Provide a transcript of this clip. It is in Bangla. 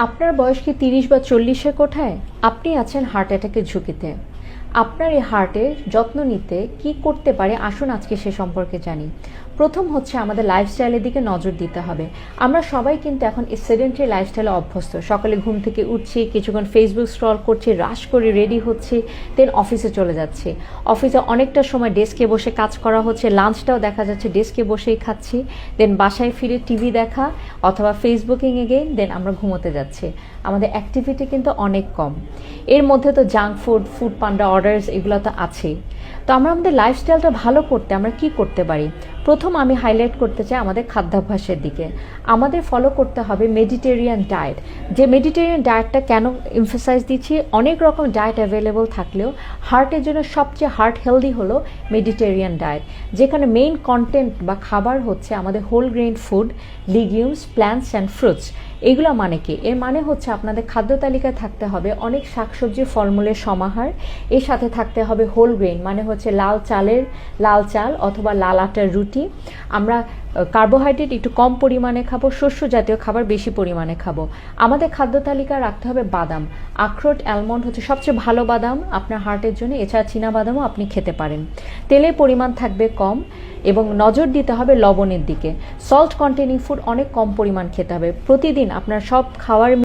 আপনার বয়স কি ৩০ বা ৪০-এর কোঠায়? আপনি আছেন হার্ট অ্যাটাকের ঝুঁকিতে। আপনার এই হার্টের যত্ন নিতে কি করতে পারে আসুন আজকে সে সম্পর্কে জানি। প্রথম হচ্ছে আমাদের লাইফস্টাইলের দিকে নজর দিতে হবে। আমরা সবাই কিন্তু এখন এই সেডেন্টারি লাইফস্টাইলে অভ্যস্ত। সকালে ঘুম থেকে উঠছি, কিছুক্ষণ ফেসবুক স্ক্রল করছি, রাশ করে রেডি হচ্ছি, দেন অফিসে চলে যাচ্ছি। অফিসে অনেকটা সময় ডেস্কে বসে কাজ করা হচ্ছে, লাঞ্চটাও দেখা যাচ্ছে ডেস্কে বসেই খাচ্ছি, দেন বাসায় ফিরে টিভি দেখা অথবা ফেসবুকিং এগেইন, দেন আমরা ঘুমোতে যাচ্ছি। আমাদের অ্যাক্টিভিটি কিন্তু অনেক কম। এর মধ্যে তো জাঙ্ক ফুড, ফুড পান্ডা অর্ডারস এগুলো তো আছেই। তো আমরা আমাদের লাইফস্টাইলটা ভালো করতে আমরা কি করতে পারি? প্রথম আমি হাইলাইট করতে চাই আমাদের খাদ্যাভ্যাসের দিকে। আমাদের ফলো করতে হবে মেডিটেরিয়ান ডায়েট। যে মেডিটেরিয়ান ডায়েটটা কেন এমফাসাইজ দিচ্ছি, অনেক রকম ডায়েট অ্যাভেলেবল থাকলেও হার্টের জন্য সবচেয়ে হার্ট হেলদি হলো মেডিটেরিয়ান ডায়েট, যেখানে মেইন কন্টেন্ট বা খাবার হচ্ছে আমাদের whole grain food, legumes, plants and fruits. এগুলো মানে কি? এর মানে হচ্ছে আপনাদের খাদ্য তালিকায় থাকতে হবে অনেক শাকসবজি, ফলমূলের সমাহার। এর সাথে থাকতে হবে হোল গ্রেইন, মানে হচ্ছে লাল চাল অথবা লাল আটার রুটি। আমরা কার্বোহাইড্রেট একটু কম পরিমাণে খাবো, শস্য জাতীয় খাবার বেশি পরিমাণে খাবো। আমাদের খাদ্য তালিকায় রাখতে হবে বাদাম, আখরোট, অ্যালমন্ড হচ্ছে সবচেয়ে ভালো বাদাম আপনার হার্টের জন্য। এছাড়া চীনা বাদামও আপনি খেতে পারেন। তেলের পরিমাণ থাকবে কম এবং নজর দিতে হবে লবণের দিকে। সল্ট কন্টেনিং ফুড অনেক কম পরিমাণ খেতে হবে। প্রতিদিন আপনার সব খাওয়ার